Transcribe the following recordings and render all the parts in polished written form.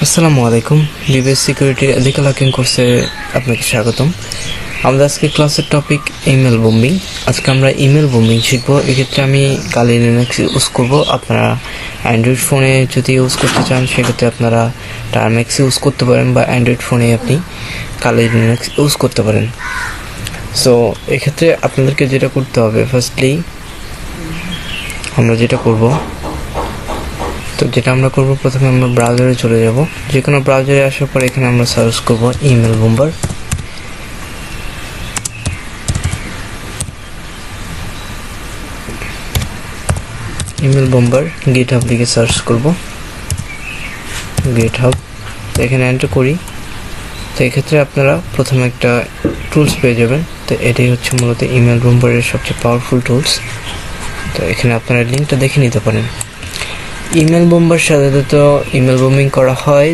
আসসালামু আলাইকুম। ডিভাইস সিকিউরিটির এথিক্যাল হ্যাকিং কোর্সে আপনাকে স্বাগতম। আমাদের আজকে ক্লাসের টপিক ইমেল বোম্বিং। আজকে আমরা ইমেল বোম্বিং শিখবো। এক্ষেত্রে আমি কালি লিনাক্স ইউজ করব। আপনারা অ্যান্ড্রয়েড ফোনে যদি ইউজ করতে চান সেক্ষেত্রে আপনারা টার্মেক্স ইউজ করতে পারেন, বা অ্যান্ড্রয়েড ফোনে আপনি কালি লিনাক্স ইউজ করতে পারেন। সো এক্ষেত্রে আপনাদেরকে যেটা করতে হবে, ফার্স্টলি আমরা যেটা করব প্রথমে আমরা ব্রাউজারে চলে যাব। যে কোনো ব্রাউজারে আসার পর এখানে আমরা সার্চ করব ইমেল বোম্বার। গিটহাব লিখে সার্চ করব, গিটহাব। তো এখানে এন্টার করি। তো এক্ষেত্রে আপনারা প্রথমে একটা টুলস পেয়ে যাবেন। তো এটাই হচ্ছে মূলত ইমেল বোম্বারের সবচেয়ে পাওয়ারফুল টুলস। তো এখানে আপনারা লিঙ্কটা দেখে নিতে পারেন। ইমেল বোম্বার সাধারণত ইমেল বোম্বিং করা হয়।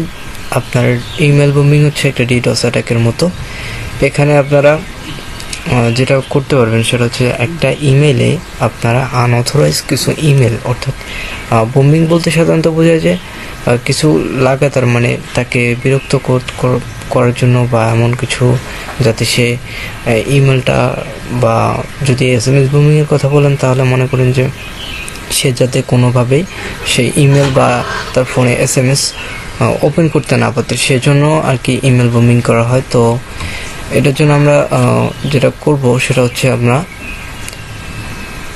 আপনার ইমেল বোম্বিং হচ্ছে একটা ডিডস অ্যাটাকের মতো। এখানে আপনারা যেটা করতে পারবেন সেটা হচ্ছে একটা ইমেলে আপনারা আনঅথরাইজ কিছু ইমেল, অর্থাৎ বোম্বিং বলতে সাধারণত বোঝায় যে কিছু লাগাতার, মানে তাকে বিরক্ত করার জন্য বা এমন কিছু যাতে সে ইমেলটা, বা যদি SMS বোম্বিংয়ের কথা বলেন তাহলে মনে করেন যে সে যাতে কোনোভাবেই সেই ইমেল বা তার ফোনে SMS ওপেন করতে না পারতে, সেজন্য আর কি ইমেল বোম্বিং করা হয়। তো এটার জন্য আমরা যেটা করব সেটা হচ্ছে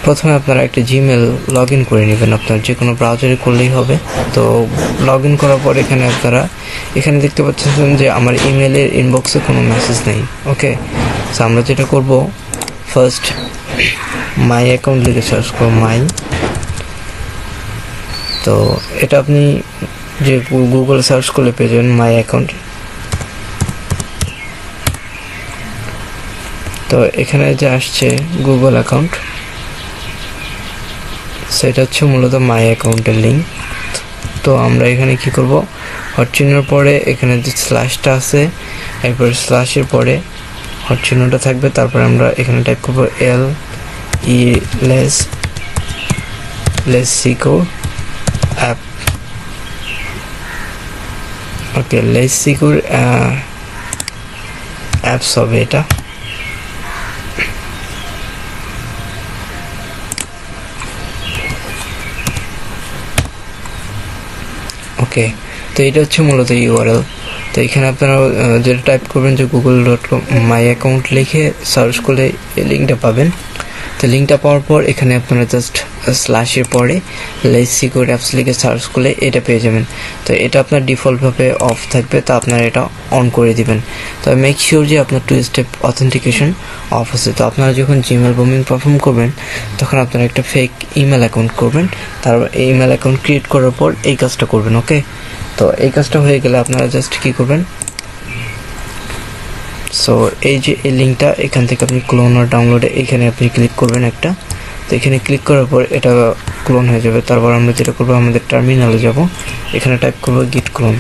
প্রথমে আপনারা একটা জিমেল লগ ইন করে নেবেন। আপনার যে কোনো ব্রাউজারে করলেই হবে। তো লগ ইন করার পর এখানে দেখতে পাচ্ছেন যে আমার ইমেলের ইনবক্সে কোনো মেসেজ নেই। ওকে, তো আমরা যেটা করব, ফার্স্ট মাই অ্যাকাউন্ট লিখে সার্চ করব মাই। তো এটা আপনি যে গুগল সার্চ করলে পেয়ে যাবেন মাই অ্যাকাউন্ট। তো এখানে যে আসছে গুগল অ্যাকাউন্ট, সেটা হচ্ছে মূলত মাই অ্যাকাউন্টের লিঙ্ক। তো আমরা এখানে কি করব, হট চিহ্নের পরে এখানে যে স্ল্যাশটা আছে, এরপরে স্ল্যাশের পরে হট চিহ্নটা থাকবে। তারপরে আমরা এখানে টাইপ করব লেস সিকিউর অ্যাপ। ওকে, লেস সিকিউর অ্যাপস হবে এটা। ওকে, তো এটা হচ্ছে মূলত ইউআরএল। তো এখানে আপনারা যেটা টাইপ করবেন যে google.com মাই অ্যাকাউন্ট লিখে সার্চ করলে এই লিঙ্কটা পাবেন। তো লিঙ্কটা পাওয়ার পর এখানে আপনারা জাস্ট স্ল্যাশের পরে লেস সিকিউর অ্যাপস লিখে সার্চ করলে এটা পেয়ে যাবেন। তো এটা আপনার ডিফল্টভাবে অফ থাকবে, তো আপনারা এটা অন করে দিবেন। তো মেক শিওর যে আপনার 2 স্টেপ অথেন্টিকেশন অফ আছে। তো আপনারা যখন জিমেল বোম্বিং পারফর্ম করবেন তখন আপনারা একটা ফেক ইমেল অ্যাকাউন্ট করবেন। তারপর এই ইমেল অ্যাকাউন্ট ক্রিয়েট করার পর এই কাজটা করবেন। ওকে, তো এই কাজটা হয়ে গেলে আপনারা জাস্ট কি করবেন, সো এই যে এই লিঙ্কটা এখান থেকে আপনি ক্লোন আর ডাউনলোডে এখানে আপনি ক্লিক করবেন একটা। তো এখানে ক্লিক করার পর এটা ক্লোন হয়ে যাবে। তারপর আমরা যেটা করবো, আমাদের টার্মিনালে যাব, এখানে টাইপ করবো গিট ক্লোন।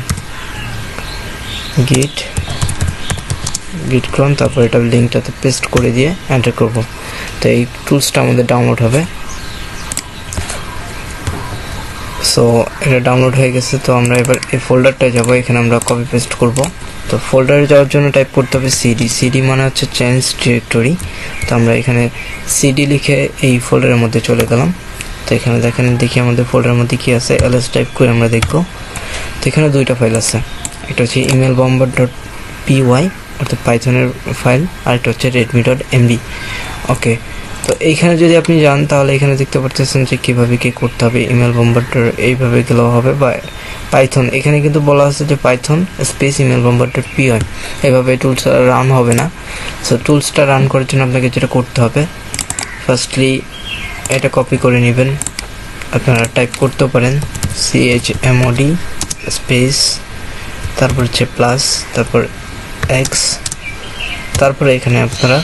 তারপর এটা লিঙ্কটাতে পেস্ট করে দিয়ে এন্টার করব। তো এই টুলসটা আমাদের ডাউনলোড হবে। সো এটা ডাউনলোড হয়ে গেছে। তো আমরা এবার এই ফোল্ডারটায় যাব, এখানে আমরা কপি পেস্ট করব। তো ফোল্ডারে যাওয়ার জন্য টাইপ করতে হবে সিডি মানে হচ্ছে চেঞ্জ ডিরেক্টরি। তো আমরা এখানে সিডি লিখে এই ফোল্ডারের মধ্যে চলে গেলাম। তো এখানে দেখি আমাদের ফোল্ডারের মধ্যে কি আছে। ls টাইপ করে আমরা দেখব। তো এখানে 2টা ফাইল আছে, একটা হচ্ছে emailbomber.py অর্থাৎ পাইথনের ফাইল, আর একটা হচ্ছে redmi.mb। ওকে, তো এইখানে যদি আপনি যান তাহলে এখানে দেখতে পাচ্ছেন যে কীভাবে কি করতে হবে। ইমেল বোম্বারটার এইভাবে গেলেও হবে, বা পাইথন এখানে কিন্তু বলা আছে যে পাইথন স্পেস emailbomber.py, এভাবে টুলসটা রান হবে না। সো টুলসটা রান করার জন্য আপনাকে যেটা করতে হবে, ফার্স্টলি এটা কপি করে নেবেন। আপনারা টাইপ করতে পারেন chmod স্পেস, তারপর হচ্ছে প্লাস, তারপর x, তারপরে এখানে আপনারা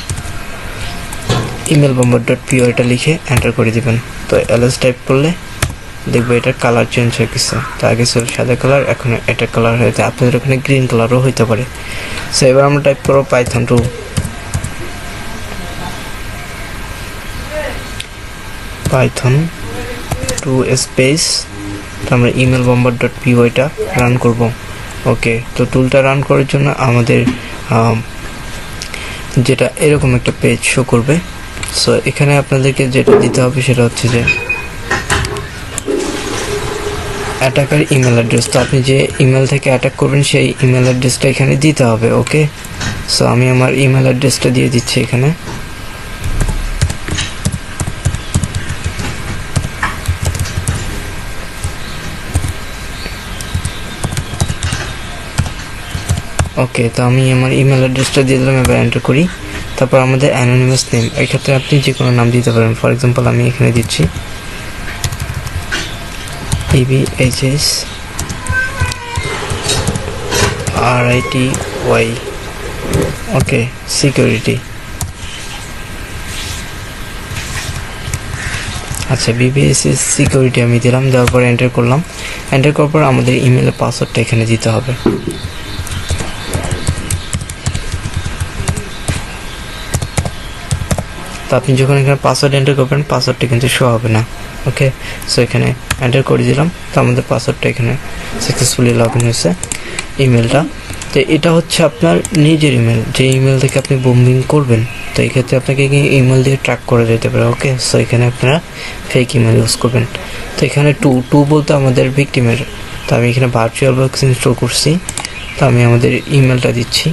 emailbomber.py এটা লিখে এন্টার করে দিবেন। তো ls টাইপ করলে দেখবো এটার কালার চেঞ্জ হয়ে গেছে। তো আগে ছিল সাদা কালার, এখন এটা কালার হয়েছে। আপনাদের ওখানে গ্রিন কালারও হইতে পারে। সো এবার আমরা টাইপ করবো পাইথন 2 স্পেস, তো আমরা emailbomber.py টা রান করব। ওকে, তো টুলটা রান করার জন্য আমাদের যেটা এরকম একটা পেজ শো করবে। সো এখানে আপনাদেরকে যেটা দিতে হবে সেটা হচ্ছে যে অ্যাটাকার ইমেল অ্যাড্রেস। তো আপনি যে ইমেল থেকে অ্যাটাক করবেন সেই ইমেল অ্যাড্রেসটা এখানে দিতে হবে। ওকে, সো আমি আমার ইমেল অ্যাড্রেসটা দিয়ে দিচ্ছি এখানে। ওকে, তো আমি আমার ইমেল অ্যাড্রেসটা দিয়ে দিলাম, এবার এন্টার করি। তারপর আমাদের অ্যানোনিমাস নেম, এই ক্ষেত্রে আপনি যে কোনো নাম দিতে পারেন। ফর এক্সাম্পল আমি এখানে দিচ্ছি EBHS RITY। ওকে, সিকিউরিটি। আচ্ছা, BBSS সিকিউরিটি আমি দিলাম, দেওয়ার পর এন্টার করলাম। এন্টার করার পর আমাদের ইমেলের পাসওয়ার্ডটা এখানে দিতে হবে। তো আপনি যখন এখানে পাসওয়ার্ড এন্টার করবেন পাসওয়ার্ডটা কিন্তু শো হবে না। ওকে, সো এখানে এন্টার করে দিলাম। তো আমাদের পাসওয়ার্ডটা এখানে সাকসেসফুলি লগ ইন হয়েছে ইমেলটা। তো এটা হচ্ছে আপনার নিজের ইমেল, যে ইমেল থেকে আপনি বোম্বিং করবেন। তো এই ক্ষেত্রে আপনাকে ইমেল দিয়ে ট্র্যাক করা যেতে পারে। ওকে, সো এখানে আপনারা ফেক ইমেল ইউজ করবেন। তো এখানে টু বলতে আমাদের ভিকটিমের। তো আমি এখানে ভার্চুয়াল বক্স ইনস্টল করছি। তো আমি আমাদের ইমেলটা দিচ্ছি।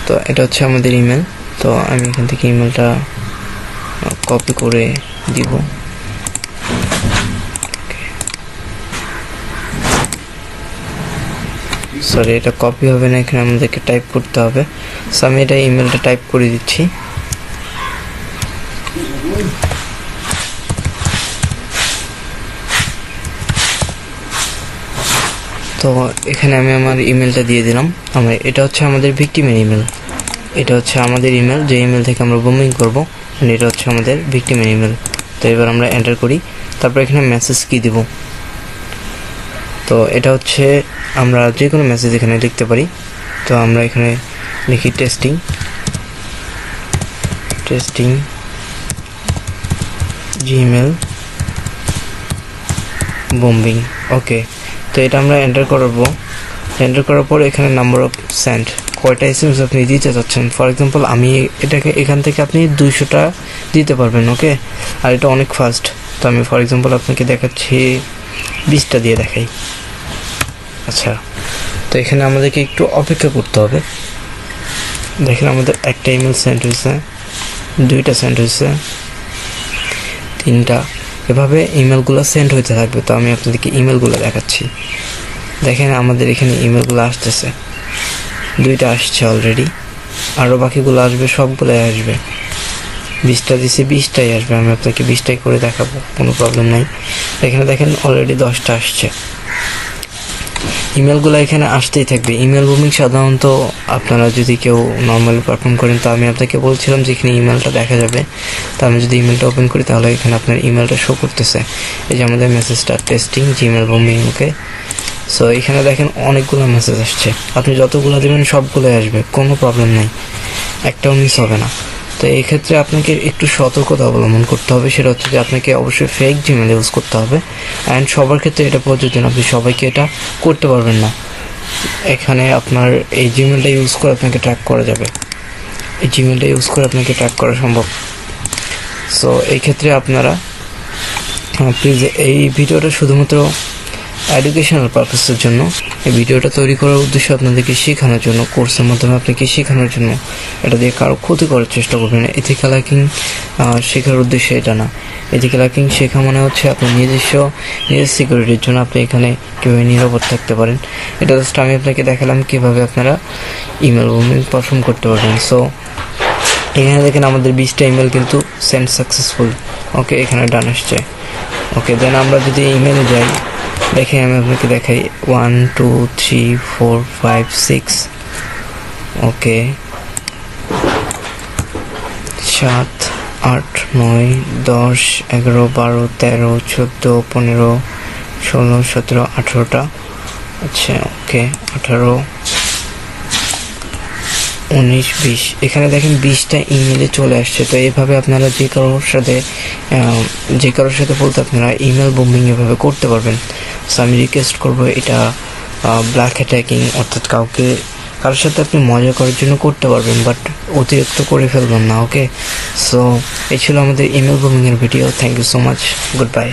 তো এটা হচ্ছে আমাদের ইমেল। তো আমি এখান থেকে ইমেলটা কপি করে দিব। সরি, এটা কপি হবে না, এখানে আমাদেরকে টাইপ করতে হবে। সো আমি এটা ইমেলটা টাইপ করে দিচ্ছি। তো এখানে আমি আমার ইমেলটা দিয়ে দিলাম। এটা হচ্ছে আমাদের ভিকটিমের ইমেল, এটা হচ্ছে আমাদের ইমেল, যে ইমেল থেকে আমরা বোম্বিং করব। এটা হচ্ছে আমাদের ভিকটিমের ইমেল। তো এবার আমরা এন্টার করি। তারপর এখানে মেসেজ কি দিব। তো এটা হচ্ছে আমরা যে কোনো মেসেজ এখানে লিখতে পারি। তো আমরা এখানে লিখি টেস্টিং জিমেল বোম্বিং। ওকে, তো এটা আমরা এন্টার করবো। এন্টার করার পর এখানে নাম্বার অফ সেন্ড, কয়টা SMS আপনি দিতে চাচ্ছেন। ফর এক্সাম্পল আমি এটাকে এখান থেকে আপনি 200টা দিতে পারবেন। ওকে, আর এটা অনেক ফাস্ট। তো আমি ফর এক্সাম্পল আপনাকে দেখাচ্ছি 20টা দিয়ে দেখাই। আচ্ছা, তো এখানে আমাদেরকে একটু অপেক্ষা করতে হবে। দেখেন আমাদের একটা ইমেল সেন্ড হয়েছে, 2টা সেন্ড হয়েছে, 3টা, এভাবে ইমেলগুলো সেন্ড হইতে থাকবে। তো আমি আপনাদেরকে ইমেলগুলো দেখাচ্ছি। দেখেন আমাদের এখানে ইমেলগুলো আসতেছে, 2টা আসছে অলরেডি, আরও বাকিগুলো আসবে, সবগুলোই আসবে। 20টা দিছি, 20টাই আসবে। আমি আপনাকে 20টাই করে দেখাবো, কোনো প্রবলেম নাই। এখানে দেখেন অলরেডি 10টা আসছে। ইমেলগুলো এখানে আসতেই থাকবে। ইমেল বুমিং সাধারণত আপনারা যদি কেউ নর্মালি পারফর্ম করেন, তো আমি আপনাকে বলছিলাম যে এখানে ইমেলটা দেখা যাবে। তো আমি যদি ইমেলটা ওপেন করি তাহলে এখানে আপনার ইমেলটা শো করতেছে। এই যে আমাদের মেসেজটা টেস্টিং জিমেল বুমিং। ওকে, সো এখানে দেখেন অনেকগুলো মেসেজ আসছে, আপনি যতগুলো দেবেন সবগুলোই আসবে, কোনো প্রবলেম নেই, একটাও মিস হবে না। তো এই ক্ষেত্রে আপনাকে একটু সতর্কতা অবলম্বন করতে হবে। সেটা হচ্ছে যে আপনাকে অবশ্যই ফেক জিমেল ইউজ করতে হবে। অ্যান্ড সবার ক্ষেত্রে এটা প্রযোজ্য না, আপনি সবাইকে এটা করতে পারবেন না। এখানে আপনার এই জিমেলটা ইউজ করে আপনাকে ট্র্যাক করা যাবে, এই জিমেলটা ইউজ করে আপনাকে ট্র্যাক করা সম্ভব। সো এই ক্ষেত্রে আপনারা প্লিজ, এই ভিডিওটা শুধুমাত্র এডুকেশনাল পারপাসের জন্য। এই ভিডিওটা তৈরি করার উদ্দেশ্য আপনাদেরকে শেখানোর জন্য, কোর্সের মাধ্যমে আপনাকে শেখানোর জন্য। এটা দিয়ে কারো ক্ষতি করার চেষ্টা করবেন না। এথিক্যাল হ্যাকিং শেখার উদ্দেশ্য এটা না। এথিক্যাল হ্যাকিং শেখা মানে হচ্ছে আপনার নিজের সিকিউরিটির জন্য আপনি এখানে কীভাবে নিরাপদ থাকতে পারেন। এটা জাস্ট আমি আপনাকে দেখালাম কীভাবে আপনারা ইমেল বুমিং পারফর্ম করতে পারবেন। সো এখানে দেখেন আমাদের 20টা ইমেল কিন্তু সেন্ড সাকসেসফুল। ওকে, এখানে ডান আসছে। ওকে, দেন আমরা যদি ইমেলে যাই, দেখে আমি আপনাকে দেখাই 1 2 3 4 5 6। ওকে, 7 8 9 10 11 12 13 14 15 16 17 18টা। আচ্ছা, ওকে, 18 19-20 এখানে দেখেন 20টা ইমেলে চলে আসছে। তো এইভাবে আপনারা যে কারোর সাথে বলতে আপনারা ইমেল বোম্বিং এভাবে করতে পারবেন। সো আমি রিকোয়েস্ট করবো এটা ব্ল্যাক অ্যাটাকিং, অর্থাৎ কারোর সাথে আপনি মজা করার জন্য করতে পারবেন, বাট অতিরিক্ত করে ফেলবেন না। ওকে, সো এই ছিল আমাদের ইমেল বোম্বিং এর video. Thank you so much, good by.